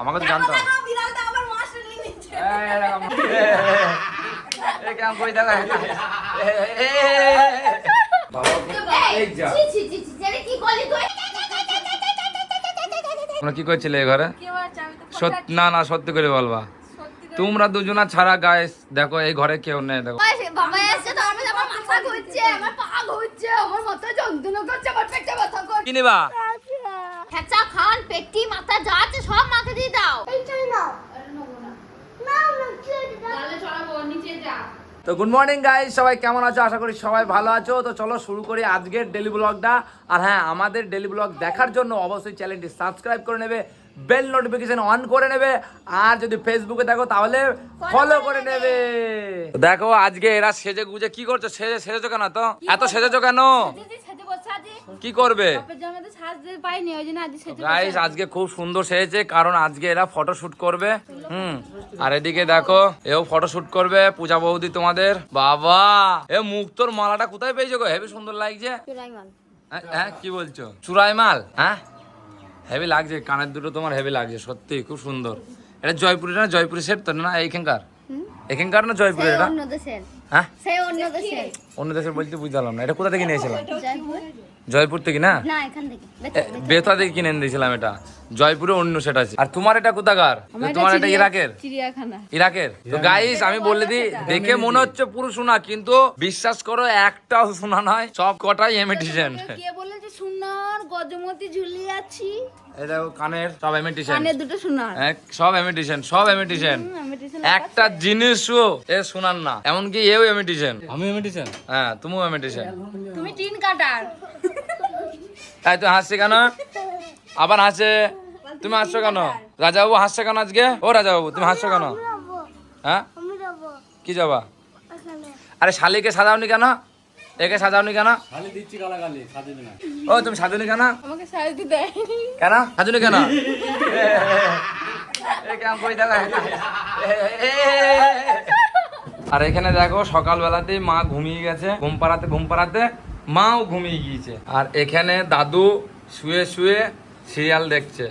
আমাকে তো জানতাম কি করছিলে ঘরে? না না সত্যি করে বলবা, তোমরা দুজনা ছাড়া গাইস দেখো এই ঘরে কেউ নেই। দেখো বাবা এসে তো আমার মাথা ঘুরছে, আমার পা ঘুরছে, আমার মাথা যন্ত্রণা করছে, আমার পেটে ব্যথা করছে। কি নিবা? খেচা খান, পেটি, মাথা যা আছে সব মাকে দিয়ে দাও। এইটাই নাও। নাও না কি তাহলে চলো নিচে যা। তো গুড মর্নিং গাইস, সবাই কেমন আছো? আশা করি সবাই ভালো আছো। তো চলো শুরু করি আজকের ডেলি ব্লগটা। আর হ্যাঁ, আমাদের ডেলি ব্লগ দেখার জন্য অবশ্যই চ্যানেলটি সাবস্ক্রাইব করে নেবে, বেল নোটিফিকেশন অন করে নেবে, আর যদি ফেসবুকে দেখো তাহলে ফলো করে নেবে। দেখো আজকে এরা সেজে গুজে কি করছো? সেজেছো কেন? তো এত সেজেছো কেন? কি করবে গাইস? আজকে খুব সুন্দর সেজেছে কারণ আজকে এরা ফটোশুট করবে। আর এদিকে দেখো এও ফটোশুট করবে, পূজা বৌদি তোমাদের। বাবা এ মুক্তোর মালাটা কোথায় পেয়েছো গো? হেবি সুন্দর লাগছে। হ্যাঁ কি বলছো? চুরাই মাল? হ্যাঁ হেভি লাগছে, কানের দুটো তোমার হেভি লাগছে, সত্যি খুব সুন্দর। এটা জয়পুরের না? জয়পুরের সেট তো না? এখানকার না জয়পুরের? এটা হ্যাঁ অন্য দেশের বলতে বুঝলাম না। এটা কোথা থেকে নিয়েছিলাম? জয়পুর থেকে না, বেথা থেকে কিনে দিয়েছিলাম। এটা জয়পুরে অন্য সেট আছে। আর তোমার এটা কোথাকার? তোমার এটা ইরাকের? ইরাকের। তো গাইস আমি বলে দিই, দেখে মনে হচ্ছে পুরো সোনা, কিন্তু বিশ্বাস করো একটাও সোনা নয়, সব কটাই ইমিটেশন। কে বলেছে সোনার গজমতি ঝুলিয়ে আছি? এই দেখো কানের সব ইমিটেশন, কানের দুটো সোনার, সব ইমিটেশন, সব ইমিটেশন। একটা জিনিসও এ সোনার না, এমনকি এও ইমিটেশন। আমি ইমিটেশন? হ্যাঁ তুমিও ইমিটেশন। তুমি টিন কাটার। তাই তো হাসছে কেন? আবার হাসে। তুমি হাসছো কেন? রাজাবাবু হাসছে কেন আজকে? ও রাজাবাবু তুমি হাসছো কেন? হ্যাঁ কি যাবা? আরে শালিকে সাজাওনি কেন? একে সাজাওনি কেন? শালি দিচ্ছি গালাগালি, সাজানি না। ও তুমি সাজানি কেন? আমাকে সাজাতে দেয়নি কেন? সাজানি কেন? এ কেমন কই দেখা। আর এখানে দেখো সকালবেলাতেই মা ঘুমিয়ে গেছে, ঘুম পাড়াতে মাও ঘুমিয়ে গিয়েছে। আর এখানে দাদু শুয়ে শুয়ে সিরিয়াল দেখছে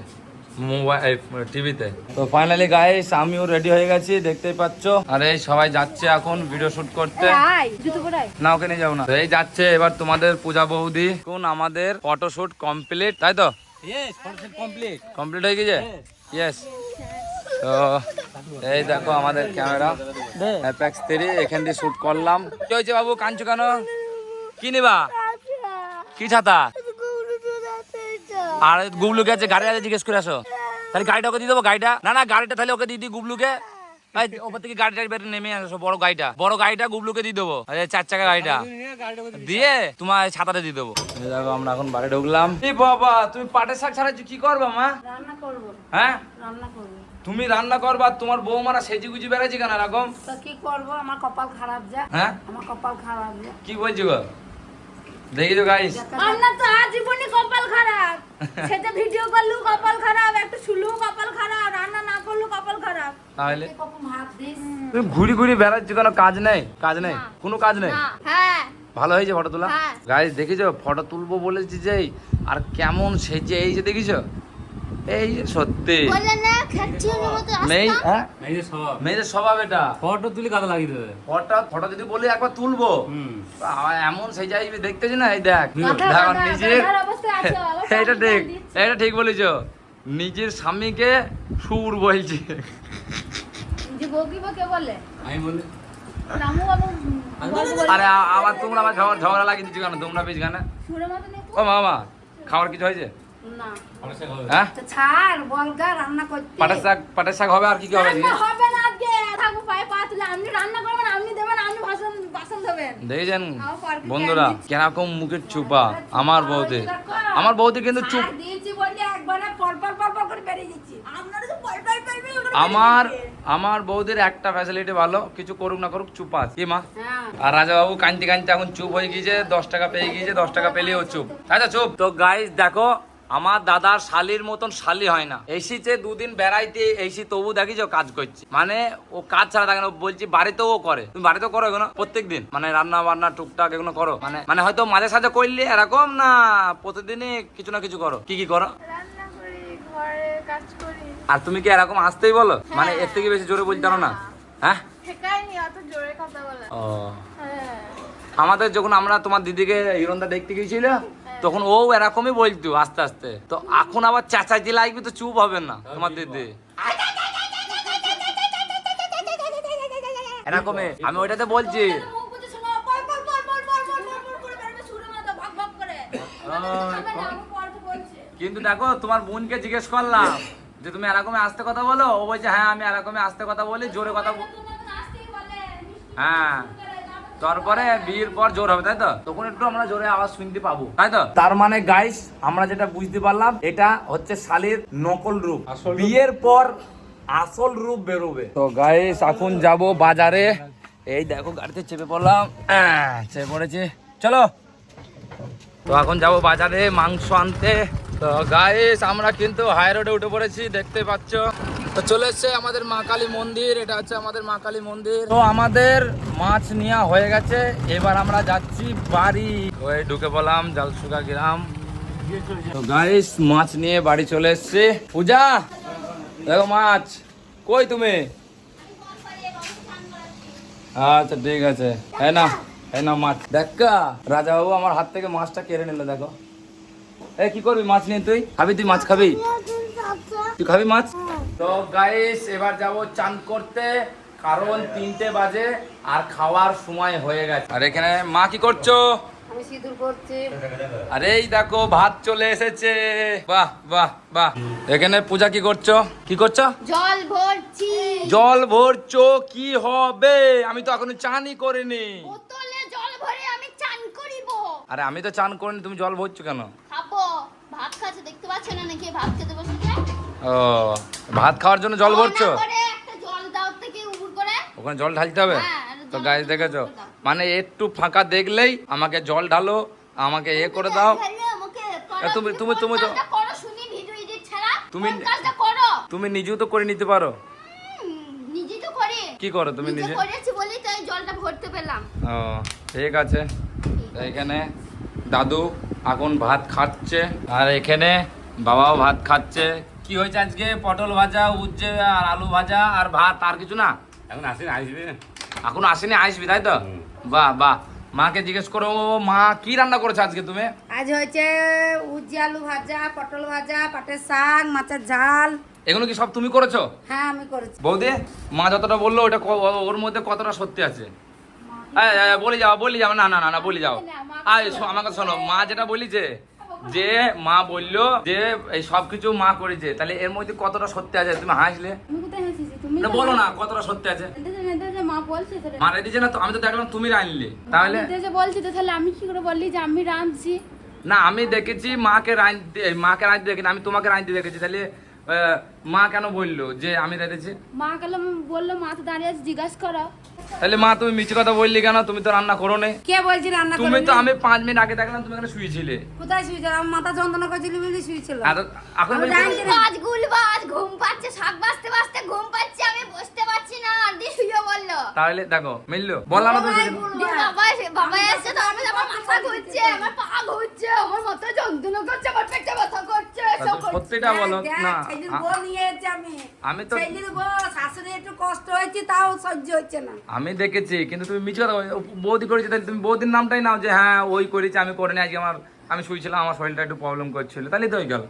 মোবাইল টিভিতে। তো ফাইনালি গাইস আমিও রেডি হয়ে গেছি, দেখতেই পাচ্ছ। আর এই সবাই যাচ্ছে এখন ভিডিও শুট করতে। না ওকে নিয়ে যাবো না। এই যাচ্ছে এবার তোমাদের পূজা বৌদি। কোন আমাদের ফটো শুট কমপ্লিট, তাই তো? কমপ্লিট হয়ে গেছে। ইয়েস। তো এই দেখো আমাদের ক্যামেরা অ্যাপেক্স 3, এখান দিয়ে শুট করলাম। কি হয়েছে বাবু, কাঁদছো কেন? কি নিবা? কি ছাতা? আর গুবলুকে আছে গাড়ি আছে, জিজ্ঞেস করে আসো। তাহলে গাড়িটা ওকে দিয়ে দেবো। গাড়িটা না গাড়িটা তাহলে ওকে দিয়ে দিই গুবলুকে। ওপর থেকে গাড়িটা বের নেমে আসো, বড় গাড়িটা গুবলুকে দিয়ে দেবো। 4 চাকা গাড়িটা দিয়ে তোমার ছাতাটা দিয়ে দেবো। দেখো আমরা এখন বাড়ি ঢুকলাম। এই বাবা তুমি পাটের শাক ছাড়াচ্ছ, কি করবা মা? রান্না করব। হ্যাঁ রান্না করব। তুমি রান্না করবা? তোমার বৌমারা সেজি গুজি বেড়াচ্ছি কেন এরকম? তো কি করব, আমার কপাল খারাপ যা। হ্যাঁ আমার কপাল খারাপ যা। কি বলছো গো? দেখিছো গাইস, আমরা তো আজীবনই কপাল খারাপ। সেটা ভিডিও করলু কপাল খারাপ, একটু শুলু কপাল খারাপ, রান্না না করলু কপাল খারাপ। তাহলে কখন ভাত দিস? তুমি ঘুরি রাজ্য কেন? কাজ নেই? কোনো কাজ নেই? হ্যাঁ ভালো হয়েছে ফটো তোলা। হ্যাঁ। গাইস দেখিছো ফটো তুলবো বলেছি যে, আর কেমন সেজে এই যে দেখিছো, এই যে সত্যি বলে না খাচ্ছির মতো মেয়ে। আসতাম। হ্যাঁ মেয়েদের স্বভাব এটা। ফটো তুলি কাজে লাগিয়ে দেবে। ফটো যদি বলি একবার তুলবো, এমন সেই যাই দেখতেছি না। এই দেখ গাধা নিজের অবস্থায় আছে, আবার এটা ঠিক বলেছো, নিজের স্বামীকে সুর বলছে। যে বকি বকে বলে আমি বলি রামু বাবু বলবো। আরে আবার তোমরা আবার ঝগড়া লাগিয়ে দিচ্ছ কেন তোমরা বেশ গানে? সুরে মতো নেই ও মামা খাওয়ার কিছু হয়েছে? না হ্যাঁ তো ছাড় বলগা রান্না করতে। পাটের শাক হবে, আর কি কি হবে? রান্না হবে না আজকে, থাকবো পায়ে পা তুলে। আপনি রান্না করবেন, আপনি দেবেন, আপনি বাসন ধোবেন। দেখেছেন আমার পরকে বন্ধুরা কিরকম মুখের চুপা আমার বৌদি কিন্তু চুপ। আর দিয়েছি বলে একবারে পর করে বেরিয়ে যাচ্ছি। আপনারা তো পর আমার বৌদির একটা ফ্যাসিলিটি ভালো, কিছু করুক না করুক চুপ আছে কি মা? হ্যাঁ। আর রাজাবাবু কাঁদতে এখন চুপ হয়ে গিয়েছে, 10 টাকা পেয়ে গিয়েছে, 10 টাকা পেলেও চুপ। আচ্ছা চুপ। তো গাইস দেখো আমার দাদার শালির মতন শালি হয় না। এসেছে 2 দিন বেড়াইতে, এসি তবু দেখিছো কাজ করছে। মানে ও কাজ ছাড়া থাকে না। বলছি বাড়িতেও ও করে। তুমি বাড়িতেও করো এগুলো প্রত্যেক দিন? মানে রান্না বান্না টুকটাক এগুলো করো? মানে হয়তো মাঝে সাঝে করলে এরকম না, প্রতিদিনই কিছু না কিছু করো। কি করো? রান্না করি, ঘর ঘরের কাজ করি। আর তুমি কি এরকম আসতেই বলো, মানে এর থেকে বেশি জোরে বলতে পারো না? হ্যাঁ, শেখায়নি অত জোরে কথা বলা। ও হ্যাঁ। আমাদের যখন আমরা তোমার দিদিকে হিরণদা দেখতে গিয়েছিল তখন ও এরকমই বলতো আস্তে আস্তে, তো এখন আবার চেঁচাইতে লাগবে তো চুপ হবে না তোমার দিদি এরকমই। আমি ওইটাতে বলছি মুখ বুজে শোনো, পর পর পর পর পর পর পর পর করে বেরোবে ছুরে মাথা ভাগ ভাগ করে। বলছে কিন্তু দেখো তোমার বোনকে জিজ্ঞেস করলাম যে তুমি এরকমই আস্তে কথা বলো, ও বলছে হ্যাঁ আমি এরকমই আস্তে কথা বলি, জোরে কথা হ্যাঁ, তারপরে বিয়ের পর জোর হবে তাই তো, তখন একটু আমরা জোরে আওয়াজ শুনতে পাবো তাই তো। তার মানে গাইস আমরা যেটা বুঝতে পারলাম এটা হচ্ছে শালীর নকল রূপ, বিয়ের পর আসল রূপ বেরোবে। তো গাইস এখন যাব বাজারে, এই দেখো গাড়িতে চেপে পড়লাম, চেপে পড়েছি, চলো। তো এখন যাব বাজারে মাংস আনতে। তো গাইস আমরা কিন্তু হাই রোডে উঠে পড়েছি, দেখতে পাচ্ছ। তো চলে এসছে আমাদের মা কালী মন্দির, এটা হচ্ছে আমাদের মা কালী মন্দির। তো আমাদের মাছ নেওয়া হয়ে গেছে, এবার আমরা যাচ্ছি বাড়ি। ওই ঢুকে পড়লাম জালসুগা গ্রাম। তো গাইস মাছ নিয়ে বাড়ি চলে এসছি। পূজা দেখো মাছ, কই তুমি? আচ্ছা ঠিক আছে, হ্যাঁ না এই না মাছ। দেখা রাজা বাবু আমার হাত থেকে মাছটা কেড়ে নিল, দেখো। এ কি করবি মাছ নিয়ে? তুই খাবি? তুই মাছ খাবি? তুই খাবি মাছ? তো গাইস এবার যাব চান করতে, কারণ 3টে বাজে আর খাওয়ার সময় হয়ে গেছে। আর এখানে মা কি করছো? আমি সিঁদুর করছি। আরে এই দেখো ভাত চলে এসেছে, বাহ বাহ বাহ। এখানে পূজা কি করছো? কি করছো? জল ভরছি। জল ভরছো কি হবে? আমি তো এখনো চানই করিনি। বোতলে জল ভরে আমি চান করিব। আরে আমি তো চান করিনি, তুমি জল ভরছো কেন? খাবো, ভাত খাচ্ছে দেখতে পাচ্ছ না নাকি? ভাত খেতে বসেছে। ও ভাত খাওয়ার জন্য জল ভরছো? করে একটা জল দাও থেকে উবুর করে ওখানে জল ঢালতে হবে? হ্যাঁ, তো গাইস দেখেছো, মানে একটু ফাঁকা দেখলেই আমাকে জল ঢালো, আমাকে এ করে দাও। তুমি তুমি তুমি তো করো, শুনি ভিডিও এডিট ছাড়া তুমি কোন কাজটা করো? তুমি নিজেও তো করে নিতে পারো। নিজে তো করি। কি করো তুমি নিজে? করেছি বলেই তো এই জলটা ভরতে পেলাম। ও ঠিক আছে। তো এখানে দাদু এখন ভাত খাচ্ছে আর এখানে বাবাও ভাত খাচ্ছে। কি হয়েছে আজকে? পটল ভাজা, উচ্ছে আর আলু ভাজা আর ভাত, আর কিছু না? এখন আসেনি, আসবে। এখন আসেনি, আসবি তাই তো? বাহ বাহ। মাকে জিজ্ঞেস করো মা কি রান্না করেছো আজকে তুমি? আজ হয়েছে উচ্ছে আলু ভাজা, পটল ভাজা, পাটের শাক, মাছের ঝাল। এগুলো কি সব তুমি করেছো? হ্যাঁ আমি করেছি। বৌদি মা যতটা বললো ওটা ওর মধ্যে কতটা সত্যি আছে? বলে যাও বলি যাও, না না না না বলি যাও। আমাকে শোনো, মা যেটা বলিছে যে মা বললো যে এই সবকিছু মা করেছে, তাহলে এর মধ্যে কতটা সত্যি আছে? তুমি হাসলে, তুমি কোথায় হেসেছি? তুমি না বলো না কতটা সত্যি আছে। মা বলছে তো। মা রেঁধেছে না তো, আমি তো দেখলাম তুমি রাঁধলে। তাহলে বলছি তো, তাহলে আমি কি করে বললি যে আমি রাঁধছি? না আমি দেখেছি মাকে রাঁধতে দেখেছি, আমি তোমাকে রাঁধতে দেখেছি, তাহলে মা কেন বললো যে আমি রেঁধেছি? মা গেলাম বললো মা তো দাঁড়িয়ে আছে, জিজ্ঞাসা করো। তাহলে মা তুমি মিছে কথা বললি কেন? তুমি তো রান্না করো নি। কে বলছি রান্না তুমি করিনি? তো আমি 5 মিনিট আগে দেখলাম তুমি এখানে শুয়েছিলে। কোথায় শুয়েছিল? আমার মাথা যন্ত্রণা করছিল বলে শুয়েছিল। এখন আমি জানি না। গুলবাজ ঘুম পাচ্ছে, শাক বাজতে বাজতে ঘুম পাচ্ছে, আমি বসতে পারছি না, আর দিয়ে শুয়ে বললো। তাহলে দেখো মিললো, বললাম না তুমি? বাবা এসে তো আমার মাথা ঘুরছে, আমার পা ঘুরছে, আমার মাথা যন্ত্রণা করছে, আমার পেটে ব্যথা করছে, সব করছে। সত্যিটা বলো না। ছেলের বউ নিয়ে এসেছি আমি তো ছেলের বউ, শাশুড়ি একটু কষ্ট হয়েছে, তাও সহ্য হচ্ছে না। আমি দেখেছি, কিন্তু তুমি মিছে কথা বলো। বৌদি করেছে, তাহলে তুমি বৌদির নামটাই নাও যে হ্যাঁ ওই করেছে, আমি করিনি। আজকে আমি শুয়েছিলাম, আমার শরীরটা একটু প্রবলেম করছিল, তাহলে তো হয়ে গেল।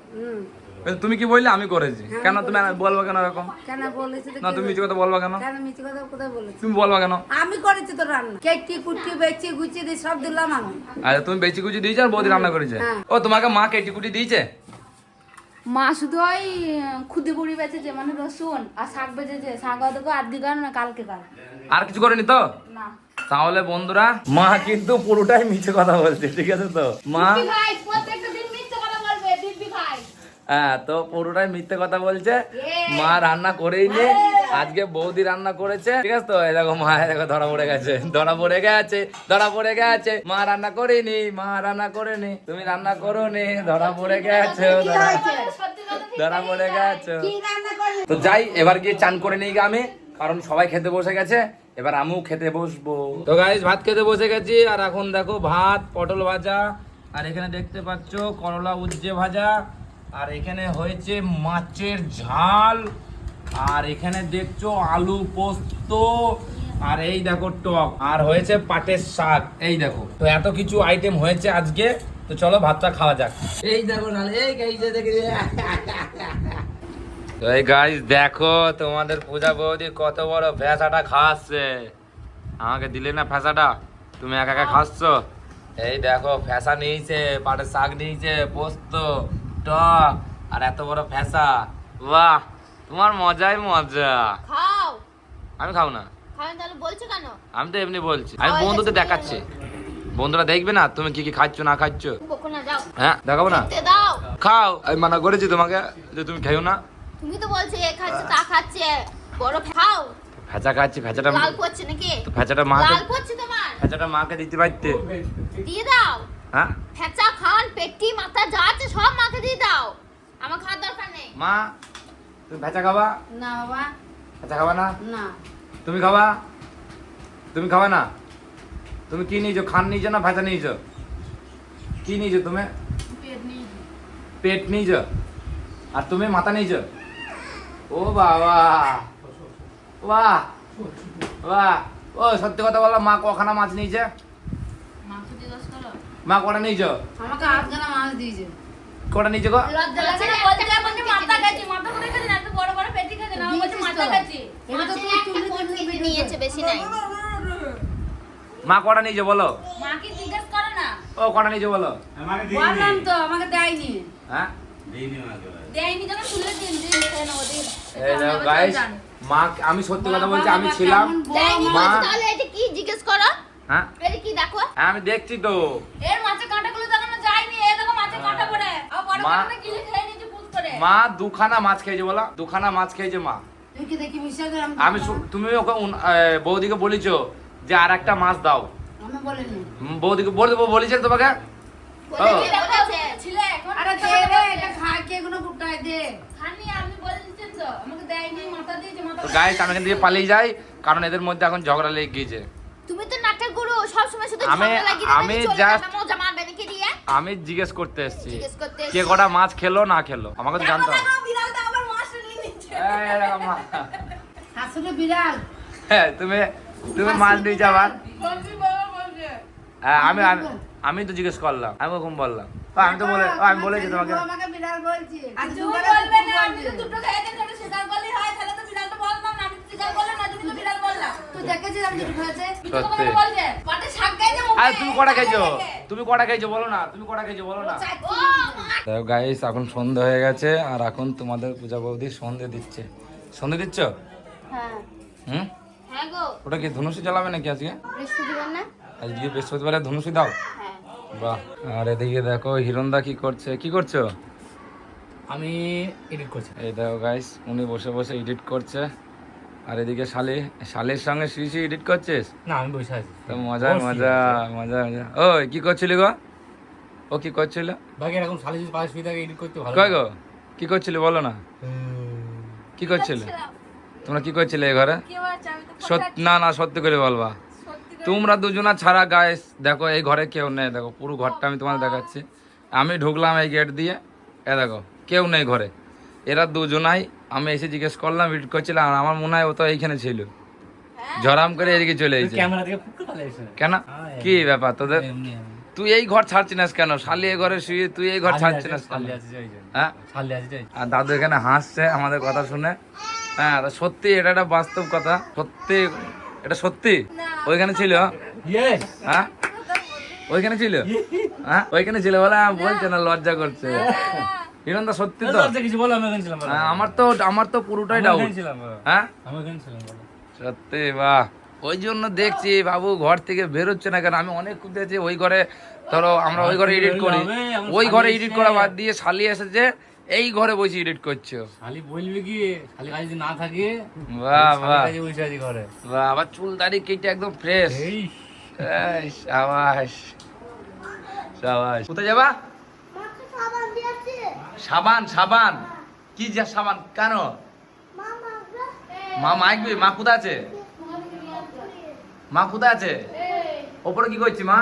কিন্তু তুমি কি বললে আমি করেছি? কেন তুমি বলবো কেন এরকম? কেন বলেছি? না তুমি মিছে কথা বলবা কেন? কেন মিথ্যে কথা কোথায় বলেছি? তুমি বলবা কেন? আমি করেছি তো রান্না, কেটে কুটি বেচে গুছিয়ে দিয়ে সব দিলাম আমি। আচ্ছা তুমি বেশি কুচি দিয়েছো আর বৌদি রান্না করেছে? হ্যাঁ। ও তোমাকে মা কেটি কুটি দিয়েছে? মা শুধু ওই খুদে বুড়ি বেচেছে, মানে রসুন আর শাক বেচেছে। শাক হয়তো আজকে কাল না কালকে কাল। আর কিছু করেনি তো? না। তাহলে বন্ধুরা মা কিন্তু পুরোটাই মিছে কথা বলছে, ঠিক আছে তো? মা ভাই প্রত্যেকটা দিন মিথ্যে কথা বলবে, দিব্যি ভাই। হ্যাঁ, তো পুরোটাই মিথ্যে কথা বলছে। মা রান্না করেই নে, আজকে বৌদি রান্না করেছে, ঠিক আছে তো? এই দেখো মা, দেখো ধরা পড়ে গেছে, ধরা পড়ে গেছে, ধরা পড়ে গেছে। মা রান্না করেনি, মা রান্না করেনি, তুমি রান্না করোনি, ধরা পড়ে গেছে, ধরা পড়ে গেছে। কি রান্না করলি? তো যাই, এবার গিয়ে চান করে নিই আমি, কারণ সবাই খেতে বসে গেছে, এবার আমিও খেতে বসবো। তো গাইস ভাত খেতে বসে গেছি, আর এখন দেখো ভাত, পটল ভাজা, আর এখানে দেখতে পাচ্ছ করলা উচ্ছে ভাজা, আর এখানে হয়েছে মাছের ঝাল, আর এখানে দেখছো আলু পোস্ত, আর এই দেখো টক, আর হয়েছে পাটের শাক। এই দেখো, তো এত কিছু আইটেম হয়েছে আজকে। তো চলো ভাতটা খাওয়া যাক। এই দেখো না, এই গাইছে দেখে। তো এই গাইস দেখো তোমাদের পূজা বৌদি কত বড় ফ্যাসাটা খাচ্ছে। আমাকে দিলে না ফ্যাসাটা, তুমি একা একা খাচ্ছ। এই দেখো ফ্যাসা নিয়েছে, পাটের শাক নিয়েছে, পোস্ত, টক, আর এত বড় ফ্যাসা। বাহ, তোমার মজাই মজা। খাও। আমি খাও না। খাবেন তাহলে বলছো কেন? আমি তো এমনি বলছি, আমি বন্ধুদের দেখাচ্ছি। বন্ধুরা দেখবে না তুমি কি কি খাচ্ছ না খাচ্ছ। বকো না, যাও। হ্যাঁ দেখাবো না, খেতে দাও। খাও। আমি মানা করেছি তোমাকে যে তুমি খেও না। তুমি তো বলছো এ খাচ্ছে তা খাচ্ছে, বড় খাও। ফ্যাচা খাচ্ছি, ফ্যাচাটা লাল পড়ছে নাকি? তো ফ্যাচাটা মাকে, লাল পড়ছে তোমার? ফ্যাচাটা মাকে দিতে পারতে। দিয়ে দাও। হ্যাঁ ফেচা খান পেটি মাথা যা আছে সব মাকে দিয়ে দাও, আমার খাওয়ার দরকার নেই। মা তুমি ফ্যাচা খাবা? না বাবা, ফ্যাচা খাবা না? না। তুমি খাবা? তুমি খাবা না? তুমি কি নিয়েছো, খান নিয়েছো না ফ্যাচা নিয়েছো? কি নিয়েছো তুমি? পেট নিয়েছো। আর তুমি মাথা নিয়েছো? ও বাবা, বাহ বাহ। ও সত্যি কথা বলো, মা কখানা মাছ নিয়েছে? মা কটা নিয়েছো? আমাকে আধখানা মাছ দিয়েছে। কটা নিয়েছো গো? লজ্জা লাগে না? বলছে মাথা খাচ্ছি, মাথা করে খাচ্ছি না, এত বড় বড় পেটি খাচ্ছি না, বলছে মাথা খাচ্ছি। এটা তো তুই নিয়েছে, বেশি নাই। মা কটা নিয়েছো বলো? মাকে জিজ্ঞেস করো না। ও কটা নিয়েছো বলো? বললাম তো আমাকে দেয়নি। হ্যাঁ দেয়নি যখন তুলে দিন দিন খেয়ে নেবো দিন। এই দেখো গাইস, মা আমি সত্যি কথা বলছি, আমি ছিলাম। দেয়নি মা, বলছে, তাহলে এটা কি জিজ্ঞেস করো? হ্যাঁ এটা কি দেখো? হ্যাঁ, আমি দেখছি তো। এর মাছের কাঁটাগুলো দেখানো যায়নি, এই দেখো মাছের কাঁটা পড়ে। আর বড় মা- কাঁটাটা গিলে খেয়ে নিয়েছে পুত করে। মা দুখানা মাছ খেয়েছে বলো, দুখানা মাছ খেয়েছে মা। দেখি দেখি বিশ্বাস করে আমি তুমি ওকে বৌদিকে বলেছো যে আর একটা মাছ দাও। আমি বলিনি। বৌদিকে বলেছে তোমাকে? বলে ও। কি বলেছে? ছিলে এখন আরে দে রে, এটা খায় কে কোনো গুটায় দে। খানি আপনি বলে দিচ্ছেন তো, আমাকে দেয়নি, মাথা দিয়েছে, মাথা। তো গাইস আমি এখান থেকে পালিয়ে যাই, কারণ এদের মধ্যে এখন ঝগড়া লেগে গিয়েছে। তুমি তো নাটক গুরু, সব সময় শুধু আমি- ঝগড়া লাগিয়ে আমি চলে just- যাবে, মজা মারবে নাকি দিয়ে? আমি জিজ্ঞেস করতে এসেছি জিজ্ঞেস করতে কে এসেছি। কটা মাছ খেলো না খেলো, আমাকে তো জানতে হবে। বিড়ালটা আবার মাছটা নিয়ে নিচ্ছে। এই দেখো মা। আসলে বিড়াল। হ্যাঁ, তুমি মাছ দিয়েছো আবার। বলবি বাবা বলবে। হ্যাঁ, আমি তো জিজ্ঞেস করলাম, আমি ওরকম বললাম। আমি তো আমি বলেছি তোমাকে। আমাকে বিড়াল বলছি। আর তুমি বলবে না, আমি তো দুটো খেয়েছি, তুমি স্বীকার করলেই হয়, তাহলে তো বিড়ালটা বললাম না, আমি তো স্বীকার করলাম না, তুমি তো বিড়াল বললা। তুই দেখেছিস আমি দুটো খেয়েছে? মিথ্যে কথা কেন বলছে? পাটে শাক খাইছে মুখে। আর তুমি কটা খেয়েছো? তুমি কটা খেয়েছো বলো না, তুমি কটা খেয়েছো বলো না। ও মা। দেখো গাইস, এখন সন্ধ্যা হয়ে গেছে, আর এখন তোমাদের পূজা বৌদি সন্ধে দিচ্ছে। সন্ধে দিচ্ছ? হ্যাঁ। হুম, হ্যাঁ গো, ওটা কি ধনুষি জ্বালাবে নাকি আজকে? বৃহস্পতিবার না? আজকে বৃহস্পতিবারে ধনুষি দাও। হ্যাঁ। বাহ। আর এদিকে দেখো হিরণদা কি করছে, কি করছো? আমি এডিট করছি। এই দেখো গাইস, উনি বসে বসে এডিট করছে। আর এদিকে শালির সঙ্গে শ্রী এডিট করছিস? না, আমি বসে আছি। তো মজা মজা মজা মজা। ওই কি করছিলি গো? ও কি করছিল? বাকি এরকম শালি যদি পাশে শুয়ে থাকে এডিট করতে ভালো কই লাগে। গো, কি করছিলি বলো না, কি করছিলে তোমরা? কি করছিলে এই ঘরে? না না, সত্যি করে বলবা। তোমরা দুজনা ছাড়া গাইস দেখো এই ঘরে কেউ নেই। দেখো পুরো ঘরটা আমি তোমাদের দেখাচ্ছি। আমি ঢুকলাম এই গেট দিয়ে, এ দেখো কেউ নেই ঘরে। এরা দুজনাই, আমি এসে জিজ্ঞেস করলাম এডিট করছিলাম, আর আমার মনে হয় ও তো এইখানে ছিল, ঝরাম করে এদিকে চলে এসেছে। ক্যামেরা থেকে ফুক করে এসে কেন, কি ব্যাপার তোদের? এমনি তুই এই ঘর ছাড়ছিস কেন? শালি এই ঘরে শুয়ে তুই এই ঘর ছাড়ছিস কেন? শালি আছে যাই যাই। হ্যাঁ, শালি আছে যাই। আর দাদু এখানে হাসছে আমাদের কথা শুনে। হ্যাঁ, তা সত্যি এটা একটা বাস্তব কথা, সত্যি এটা সত্যি। ওইখানে ছিল? ইয়েস। হ্যাঁ, ওইখানে ছিল? হ্যাঁ, ওইখানে ছিল বলে বলছে না, লজ্জা করছে। হিরণদা সত্যি তো? আচ্ছা কিছু বলো, আমি ওখানে ছিলাম বলো। হ্যাঁ, আমার তো পুরোটাই আমি ডাউট। ওখানে ছিলাম বলো। হ্যাঁ আমি ওখানে ছিলাম বলো। সত্যি, বাহ। ওই জন্য দেখছি বাবু ঘর থেকে বেরোচ্ছে না কেন। আমি অনেক খুঁজেছি ওই ঘরে, ধরো আমরা ওই ঘরে এডিট করি, ওই ঘরে এডিট করা বাদ দিয়ে শালি এসেছে এই ঘরে বসে এডিট করছো। শালি বলবি কি, শালি কাজ যদি না থাকে বাহ বাহ কাজে বসে আছি ঘরে। বাহ, আবার চুল দাড়ি কেটে একদম ফ্রেশ। এই সাবাস সাবাস। কোথায় যাবা? সাবান সাবান কি যা সাবান কেন? মা মাইকবি? মা কোথায় আছে? মা কোথায় আছে? ওপরে কি করছি মা?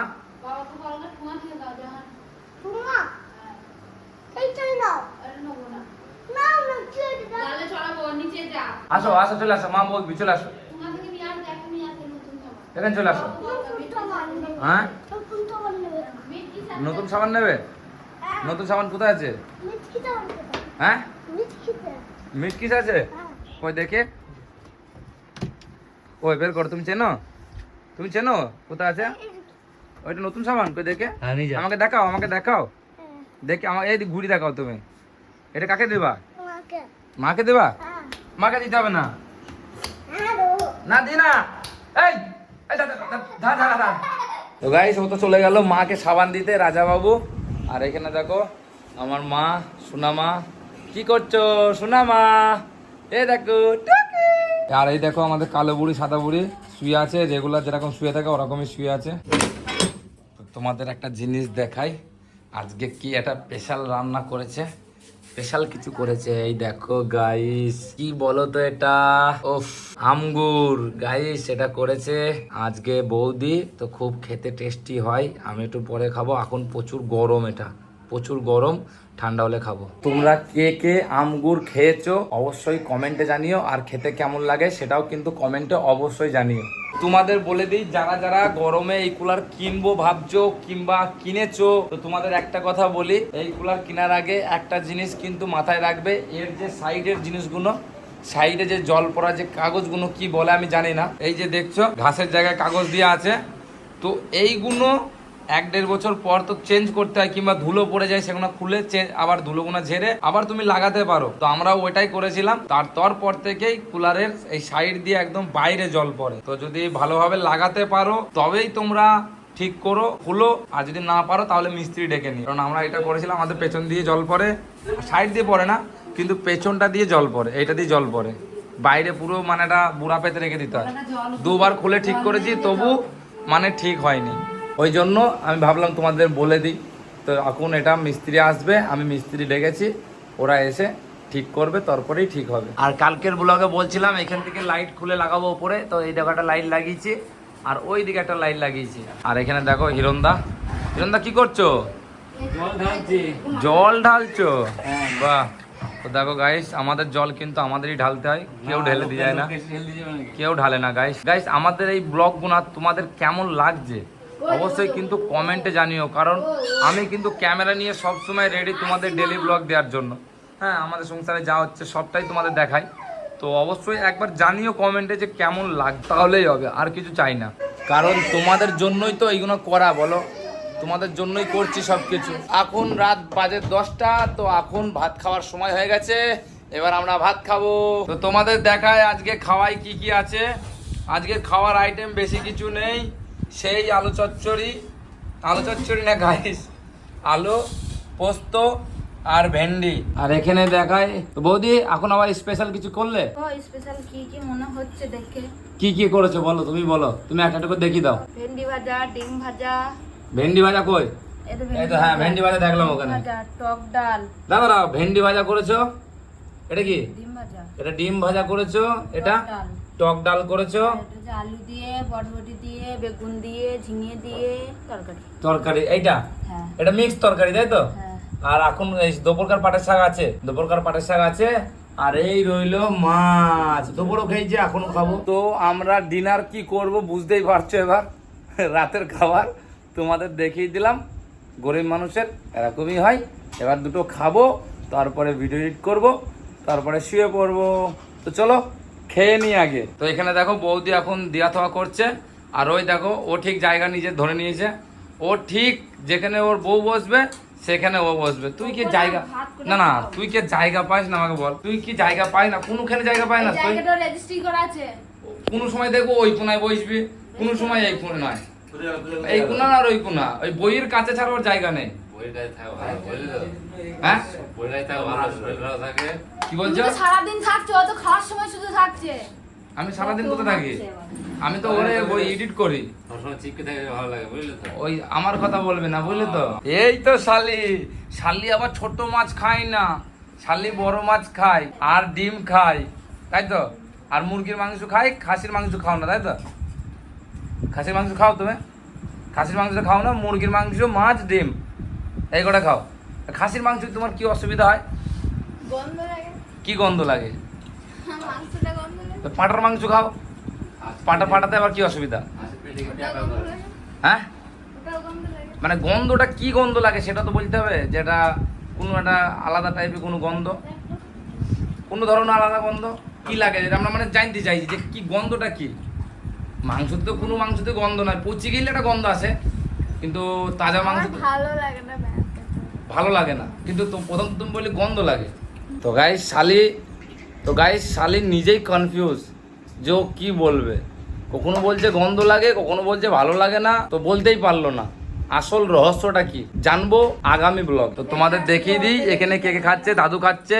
আসো আসো, চলে আসো, মা বলবি, চলে আসো, তোমাদেরকে নিয়ে আসবে, এখন নিয়ে আসবে নতুন সাবান। এখানে চলে আসো। হ্যাঁ, নতুন সাবান নেবে? নতুন সাবান কোথায় আছে? হ্যাঁ, মিটকিস আছে? ওই দেখে, ওই বের করো। তুমি চেনো? তুমি চেনো কোথায় আছে ওইটা নতুন সাবান? কই দেখে, হ্যাঁ নিয়ে যা। আমাকে দেখাও, আমাকে দেখাও, দেখে আমাকে এই ঘুরি দেখাও তুমি। এটা কাকে দেবা? মাকে দেবা? মাকে দিতে হবে না, না দি না। এই এই দা দা দা দা দা। তো গাইস ও তো চলে গেল মাকে সাবান দিতে, রাজা বাবু। আর এখানে দেখো আমার মা, সোনা মা। কি করছো সোনা মা? এ দেখো টুকি। আর এই দেখো আমাদের কালো বুড়ি সাদা বুড়ি শুয়ে আছে, রেগুলার যেরকম শুয়ে থাকে ওরকমই শুয়ে আছে। তো তোমাদের একটা জিনিস দেখাই, আজকে কি একটা স্পেশাল রান্না করেছে, স্পেশাল কিছু করেছে। এই দেখো গাইস, কি বলো তো এটা? ওফ, আমগুর গাইস এটা করেছে আজকে বৌদি। তো খুব খেতে টেস্টি হয়, আমি একটু পরে খাবো, এখন প্রচুর গরম, এটা প্রচুর গরম, ঠান্ডা হলে খাবো। তোমরা কে কে আমগুর খেয়েছো অবশ্যই কমেন্টে জানিও, আর খেতে কেমন লাগে সেটাও কিন্তু কমেন্টে অবশ্যই জানিও। তোমাদের বলে দিই, যারা যারা গরমে এই কুলার কিনবো ভাবছো কিংবা কিনেছো, তো তোমাদের একটা কথা বলি, এই কুলার কেনার আগে একটা জিনিস কিন্তু মাথায় রাখবে, এর যে সাইডের জিনিসগুলো, সাইডে যে জল পড়া যে কাগজগুলো কি বলে আমি জানি না, এই যে দেখছো ঘাসের জায়গায় কাগজ দেওয়া আছে, তো এইগুলো 1-1.5 বছর পর তো চেঞ্জ করতে হয়, কিংবা ধুলো পড়ে যায় সেগুলো খুলে আবার ধুলোগুলো ঝেড়ে আবার তুমি লাগাতে পারো। তো আমরাও ওইটাই করেছিলাম, তারপর থেকেই কুলারের এই সাইড দিয়ে একদম বাইরে জল পড়ে। তো যদি ভালোভাবে লাগাতে পারো তবেই তোমরা ঠিক করো খুলো, আর যদি না পারো তাহলে মিস্ত্রি ডেকে নিও। কারণ আমরা এটা করেছিলাম, আমাদের পেছন দিয়ে জল পড়ে, সাইড দিয়ে পড়ে না কিন্তু পেছনটা দিয়ে জল পড়ে, এইটা দিয়ে জল পড়ে, বাইরে পুরো মানে এটা বুড়া পেতে রেখে দিতে হয়। 2 বার খুলে ঠিক করেছি তবু মানে ঠিক হয়নি, ওই জন্য আমি ভাবলাম তোমাদের বলে দিই। তো এখন এটা মিস্ত্রি আসবে, আমি মিস্ত্রি ডেকেছি, ওরা এসে ঠিক করবে, তারপরেই ঠিক হবে। আর কালকের ব্লগে বলছিলাম এখান থেকে লাইট খুলে লাগাবো উপরে, তো এই দেখো একটা লাইট লাগিয়েছি, আর ওই দিকে একটা লাইট লাগিয়েছি। আর এখানে দেখো হিরণদা, হিরণদা কি করছো? জল ঢালছি। জল ঢালছো? বাহ। তো দেখো গাইস, আমাদের জল কিন্তু আমাদেরই ঢালতে হয়, কেউ ঢেলে দিয়ে যায় না, কেউ ঢালে না। গাইস গাইস আমাদের এই ব্লগগুলো তোমাদের কেমন লাগছে অবশ্যই কিন্তু কমেন্টে জানিও, কারণ আমি কিন্তু ক্যামেরা নিয়ে সবসময় রেডি তোমাদের ডেলি ব্লগ দেওয়ার জন্য। হ্যাঁ, আমাদের সংসারে যা হচ্ছে সবটাই তোমাদের দেখাই, তো অবশ্যই একবার জানিও কমেন্টে যে কেমন লাগ, তাহলেই হবে, আর কিছু চাই না। কারণ তোমাদের জন্যই তো এইগুলো করা, বলো, তোমাদের জন্যই করছি সব কিছু। এখন রাত বাজে 10টা, তো এখন ভাত খাওয়ার সময় হয়ে গেছে, এবার আমরা ভাত খাবো। তো তোমাদের দেখায় আজকে খাওয়াই কি কি আছে। আজকের খাওয়ার আইটেম বেশি কিছু নেই, সেই আলু চচ্চড়ি না গাইস, আলু পোস্ত আর ভেন্ডি। আর এখানে দেখায় তো বৌদি, এখন আবার স্পেশাল কিছু করলে? ও স্পেশাল কি কি মনে হচ্ছে দেখে? কি কি করেছো বলো, তুমি বলো, তুমি একটা করে দেখিয়ে দাও। ভেন্ডি ভাজা, ডিম ভাজা। ভেন্ডি ভাজা কই? এই তো, হ্যাঁ ভেন্ডি ভাজা দেখলাম ওখানে। ভাজা, টক ডাল। দাঁড়াও, ভেন্ডি ভাজা করেছো, এটা কি? ডিম ভাজা। এটা ডিম ভাজা করেছো, এটা ডাল। টক ডাল করেছো, এটা যে আলু দিয়ে, বটবটি দিয়ে, বেগুন দিয়ে, ঝিঙে দিয়ে তরকারি। তরকারি এইটা, হ্যাঁ এটা মিক্স তরকারি তাই তো? হ্যাঁ। আর এখন এই দুপুরকার পাটের শাক আছে, দুপুরকার পাটের শাক আছে, আর এই রইলো মাছ। দুপুরও খেয়েছি, এখনো খাবো। তো আমরা ডিনার কি করব বুঝতেই পারছো, এবার রাতের খাবার তোমাদের দেখিয়ে দিলাম, গরিব মানুষের এরকমই হয়। এবার দুটো খাবো, তারপরে ভিডিও এডিট করব, তারপরে শুয়ে পড়বো। তো চলো খেয়ে নি আগে। তো এখানে দেখো বৌদি এখন দিয়া থাওয়া করছে, আর ওই দেখো ও ঠিক জায়গা নিজে ধরে নিয়েছে, ও ঠিক যেখানে ওর বউ বসবে সেখানে ও বসবে। তুই কি জায়গা, না না তুই কি জায়গা পাইস না, আমাকে বল, তুই কি জায়গা পাই না? কোনখানে জায়গা পাই না? তুই জায়গাটা রেজিস্ট্রি করা আছে। কোনো সময় দেখবো ওই কোনায় বসবি, কোনো সময় এই কোণে নয়, এই কোণা আর ওই কোণা, ওই বইয়ের কাছে ছাড়া ওর জায়গা নেই। হ্যাঁ কি বলছো? সারাদিন থাকছে, ও তো খাওয়ার সময় শুধু থাকছে। আমি সারাদিন কোথায় থাকি? আমি তো ওরে বই এডিট করি। ওই আমার কথা বলবে না, বুঝলে তো? এই তো শালি আবার ছোট মাছ খায় না, শালি বড় মাছ খায় আর ডিম খায়, তাই তো? আর মুরগির মাংস খাই, খাসির মাংস খাও না, তাই তো? খাসির মাংস খাও তুমি? খাসির মাংস খাও না, মুরগির মাংস, মাছ, ডিম এই কটা খাও। খাসির মাংস তোমার কি অসুবিধা হয়? গন্ধ লাগে। কি গন্ধ লাগে? মাংসটা গন্ধ লাগে। তো পাঁটার মাংস খাও, পাঁটাতে আবার কি অসুবিধা? হ্যাঁ ওটাও গন্ধ লাগে। মানে গন্ধটা কি গন্ধ লাগে সেটা তো বলতে হবে, যেটা কোনো একটা আলাদা টাইপের কোনো গন্ধ, কোনো ধরনের আলাদা গন্ধ কি লাগে, যেটা আমরা মানে জানতে চাইছি যে কি গন্ধটা কি। মাংসতে তো কোনো মাংসতে গন্ধ নয়, পচি গেলে একটা গন্ধ আসে, কিন্তু তাজা মাংস তো ভালো লাগে না ব্যাপারটা। ভালো লাগে না, কিন্তু তো প্রথম তুমি বললে গন্ধ লাগে। তো গাইস শালি নিজেই কনফিউজ যে ও কি বলবে, কখনো বলছে গন্ধ লাগে, কখনো বলছে ভালো লাগে না, তো বলতেই পারলো না আসল রহস্যটা কি, জানবো আগামী ব্লগ। তো তোমাদের দেখিয়ে দিই এখানে কে কে খাচ্ছে। দাদু খাচ্ছে,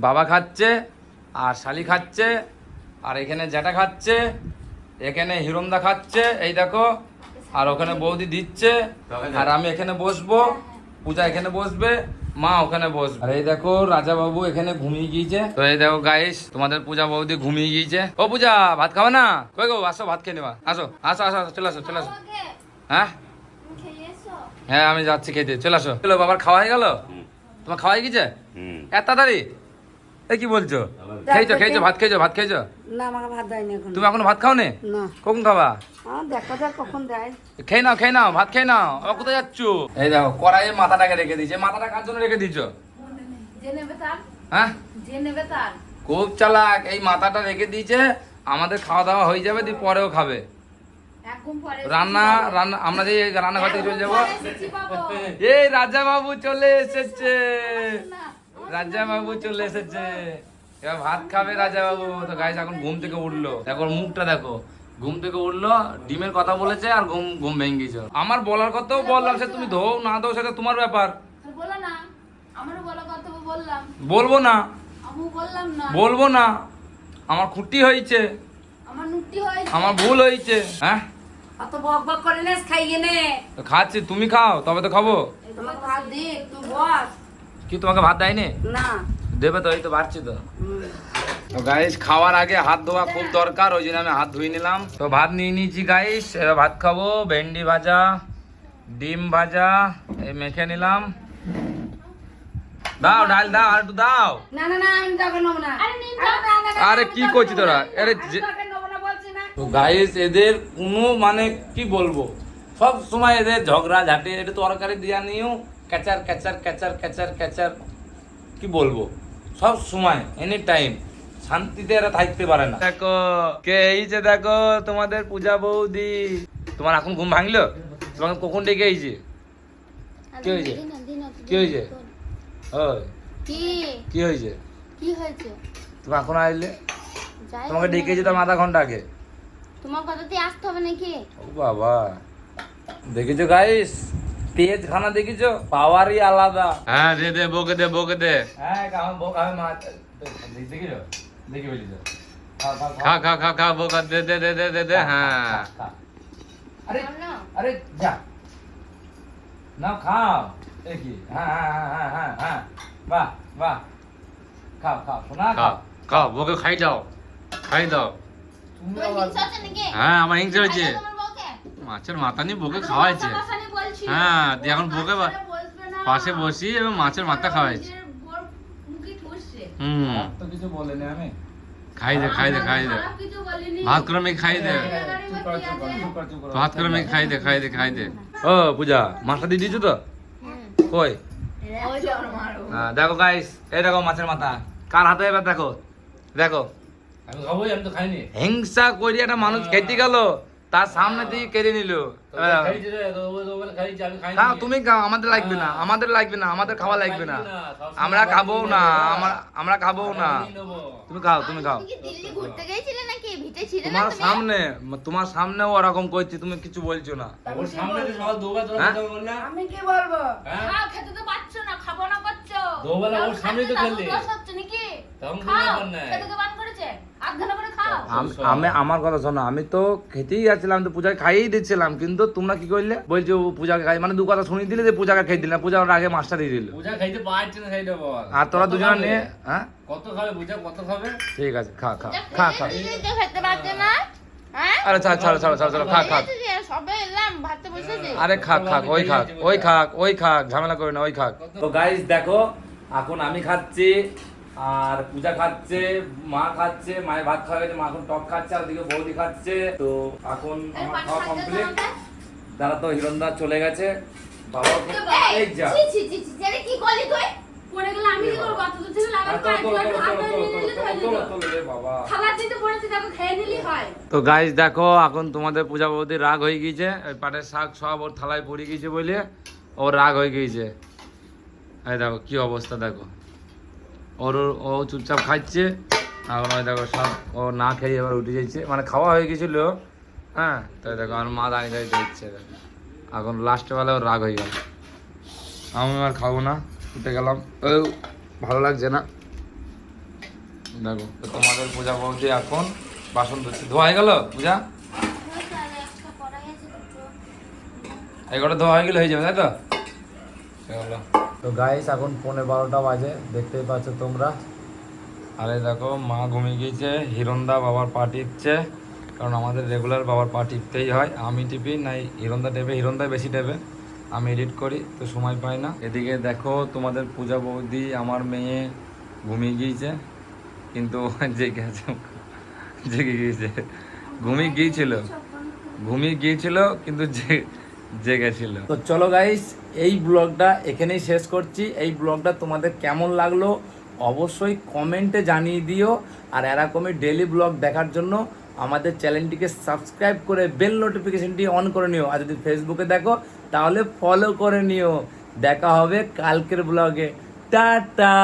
বাবা খাচ্ছে, আর শালি খাচ্ছে, আর এখানে জ্যাঠা খাচ্ছে, এখানে হিরণদা খাচ্ছে, এই দেখো, আর ওখানে বৌদি দিচ্ছে, আর আমি এখানে বসবো, পূজা এখানে বসবে, মা ওখানে বসবে। আর এই দেখো রাজা বাবু এখানে ঘুমিয়ে গিয়েছে। তো এই দেখো গাইস তোমাদের পূজা বৌদি ঘুমিয়ে গিয়েছে। ও পূজা ভাত খাবে না? কই গো আসো ভাত খেয়ে নেবা, আসো আসো আসো আসো, চলে আসো চলে আসো। আমাকে হ্যাঁ তুমি খেয়ে এসো। হ্যাঁ আমি যাচ্ছি খেতে, চলে আসো। চলো বাবার খাওয়া হয়ে গেল? তোমার খাওয়া হয়ে গেছে এত তাড়াতাড়ি? এ কি বলছো? খেয়েছো ভাত খেয়েছো? না আমাকে ভাত দেয়নি এখন। তুমি এখনো ভাত খাও নি? না কখন খাবা? দেখা যাক কখন দেয়। খেয়ে নাও ভাত খেয়ে নাও। আবার কোথায় যাচ্ছ? এই দেখো কড়াইয়ে মাথাটাকে রেখে দিয়েছে। মাথাটা কার জন্য রেখে দিয়েছো? যে নেবে তার, হ্যাঁ যে নেবে তার। খুব চালাক, এই মাথাটা রেখে দিয়েছে, আমাদের খাওয়া দাওয়া হয়ে যাবে, দিয়ে পরেও খাবে। এখন পরে রান্না আমরা যে রান্নাঘর থেকে চলে যাবো। এসেছি বাবু। এই রাজা বাবু চলে এসেছে, রাজা বাবু চলে এসেছে, এবার ভাত খাবে রাজা বাবু। তো গাইস এখন ঘুম থেকে উঠলো, দেখো মুখটা দেখো, ঘুম থেকে উঠলো, ডিমের কথা বলেছে আর ঘুম ভেঙে গেছে। আমার বলার কথাও বললাম, সে তুমি ধো না ধো সেটা তোমার ব্যাপার। বলো না, আমারও বলা কথা বললাম, বলবো না, আমি বললাম না, বলবো না, আমার খুঁটি হয়েছে, আমার নুটি হয়েছে। আমার ভুল হয়েছে। হ্যাঁ অত বক বক করে নেস খাইয়ে নে। তো খাচ্ছি, তুমি খাও তবে তো খাবো। তোমাকে ভাত দি তুই বস। কি তোমাকে ভাত দেয়নি? না দেবে তো, এই তো বাড়ছি তো। তো গাইস খাওয়ার আগে হাত ধোয়া খুব দরকার, ওই জন্য আমি হাত ধুয়ে নিলাম। তো ভাত নিয়ে নিয়েছি গাইস, এবার ভাত খাবো। ভেন্ডি ভাজা, ডিম ভাজা এই মেখে নিলাম। দাও ডাল দাও, আর একটু দাও। না না না আমি তোকে নেবো না। আরে নিন যাও। আরে কি করছিস তোরা? আরে তোকে নেবো না বলছি না। তো গাইস এদের কোনো মানে কি বলবো, সব সময় এদের ঝগড়া ঝাঁটে, একটু তরকারি দিয়া নিয়েও catcher catcher catcher catcher catcher, কি বলবো, সব সময় এনি টাইম শান্তিতে এরা থাকতে পারে না। দেখো কে এইছে, দেখো তোমাদের পূজা বৌদি। তোমার এখন ঘুম ভাঙলো? তোমাকে কখন ডেকে এইছে? কি হয়েছে? কি হয়েছে? ওই কি হয়েছে? কি হয়েছে? তুমি এখন আইলে? যাই তোমাকে হোক ডেকেছি না। তো আধা ঘন্টা আগে। তোমার কথাতেই আসতে হবে নাকি? ও বাবা, দেখেছো গাইস, তেজ খানা দেখেছো, পাওয়ারই আলাদা। হ্যাঁ দে দে বকে দে বকে দে। হ্যাঁ কাম বকা আমি মা দেখেছো, দেখি বলিছো, খা খা খা খা বকা দে দে দে দে দে দে। হ্যাঁ আরে না আরে যা না খাও, দেখি। হ্যাঁ হ্যাঁ হ্যাঁ হ্যাঁ হ্যাঁ, বাহ বাহ, খাও খাও শোনা, খাও খাও বউকে খাই দাও তুমি তোর আবার হিংসা হচ্ছে নাকি? হ্যাঁ আমার হিংসা হয়েছে, খাইছো তোমার বউকে? মাছের মাথা নিয়ে বউকে খাওয়াইছে। হ্যাঁ, দিয়ে এখন বউকে পাশে বসি এবং মাছের মাথা খাওয়াইছে। হুম তো কিছু বলেনি আমি। খাই দে ভাত করে মেয়ে খাই দে, চুপ কর, চুপ কর, চুপ কর, চুপ কর। ভাত করে মেয়ে খাই দে। ও পূজা মাথা দিয়ে দিয়েছো তো? কই? দেখো গাইস, এই দেখো মাছের মাথা কার হাতে, এবার দেখো দেখো। আমি খাবোই, আমি তো খাইনি। হিংসা করি একটা মানুষ খেতে গেল, তার সামনে দিয়ে কেড়ে নিল। খাও তুমি খাও, আমাদের লাগবে না, আমাদের লাগবে না, আমাদের খাওয়া লাগবে না, আমরা খাবো না, আমরা খাবো না। তুমি খাও, তুমি খাও। তুমি কি দিল্লি ঘুরতে গিয়েছিলে নাকি? ভিটে ছিলে না তোমার তুমি? সামনে, তোমার সামনেও ওরকম করছি, তুমি কিছু বলছো না। ওর সামনে যে সকাল দুবার হ্যাঁ? বললা, আমি কি বলবো? খাও, খেতে তো পাচ্ছো না, খাবো না করছো। দুবেলা ওর সামনেই তো খেললে। দাদু দোষ হচ্ছে নাকি? তখন কোনো খাও, ব্যাপার নাই। খেতে কে বান করেছে? আধ ঘন্টা করে খাও। আমি আমার কথা শোনো, আমি তো খেতেই যাচ্ছিলাম, তো পূজাকে খাইয়েই দিচ্ছিলাম, কিন্তু তোমরা কি করলে বলছো পূজাকে খাই, মানে দু কথা শুনিয়ে দিলে যে পূজাকে খাই দিলে না, পূজা ওর আগে মাছটা দিয়ে দিল। পূজা খাইতে পারছে না, খাইতে বল। আর তোরা কত দুজনে খাবে? নিয়ে, হ্যাঁ কত খাবে পূজা, কত খাবে? ঠিক আছে, খা খা যা খা খা। খেয়ে দিলে তো খেতে পারছে না? হ্যাঁ? আরে ছাড় ছাড় ছাড় ছাড় ছাড়, খা খা। এই যে সবে এলাম, ভাতে বসেছি। আরে খাক খাক, ওই খাক ওই খাক ওই খাক, ঝামেলা করে না, ওই খাক। তো গাইস দেখো এখন আমি খাচ্ছি, আর পূজা খাচ্ছে, মা খাচ্ছে, মায়ের ভাত খাওয়া গেছে, মা এখন টক খাচ্ছে, আর ওদিকে বৌদি খাচ্ছে। তো এখন আমার খাওয়া কমপ্লিট। তারা তো হিরণদা চলে গেছে, বাবা এই যা ছি ছি ছি ছি, জানি কি করলি তুই? পড়ে গেলে আমি কি করবো? এত দূর থেকে লাগার পর একটু একটু হাত ধরে নিয়ে নিলে তো হয়ে যেত। বাবা থালার চিন্তা পড়েছে, দেখো খেয়ে নিলেই হয়। তো গাইস দেখো, এখন তোমাদের পূজা বৌদি রাগ হয়ে গিয়েছে, ওই পাটের শাক সব ওর থালায় পড়ে গিয়েছে বলে ওর রাগ হয়ে গিয়েছে। এই দেখো কি অবস্থা, দেখো ও চুপচাপ খাচ্ছে। এখন ওই দেখো সব ও না খেয়ে এবার উঠে যাচ্ছে, মানে খাওয়া হয়ে গেছিল। হ্যাঁ, তাই দেখো আমার মা দাঁড়িয়ে দাঁড়িয়ে দেখছে। এখন লাস্টে বেলা ওর রাগ হয়ে গেল, আমি আর খাবো না, উঠে গেলাম। ও ভালো লাগছে না। দেখো তো তোমাদের পূজা বৌদি এখন বাসন ধুচ্ছে। ধোয়া হয়ে গেল পূজা? এগারোটা ধোয়া হয়ে গেলে হয়ে যাবে, তাই তো? তো গাইস এখন 11:15 বাজে, দেখতেই পাচ্ছ তোমরা। আরে দেখো মা ঘুমিয়ে গিয়েছে, হিরণদা বাবার পা টিপছে, কারণ আমাদের রেগুলার বাবার পা টিপতেই হয়। আমি টিপি নাই হিরণদা টেপে, হিরণদা বেশি টেপে, আমি এডিট করি তো সময় পাই না। এদিকে দেখো তোমাদের পূজা বৌদি আমার মেয়ে ঘুমিয়ে গিয়েছে, কিন্তু জেগে আছে, জেগে গিয়েছে, ঘুমিয়ে গিয়েছিল কিন্তু জেগেছিল। তো চলো গাইস, এই ব্লগটা এখানেই শেষ করছি। এই ব্লগটা তোমাদের কেমন লাগলো অবশ্যই কমেন্টে জানিয়ে দিও। আর এরকমই ডেলি ব্লগ দেখার জন্য আমাদের চ্যানেলটিকে সাবস্ক্রাইব করে বেল নোটিফিকেশনটি অন করে নিও। আর যদি ফেসবুকে দেখো তাহলে ফলো করে নিও। দেখা হবে কালকের ব্লগে। টাটা।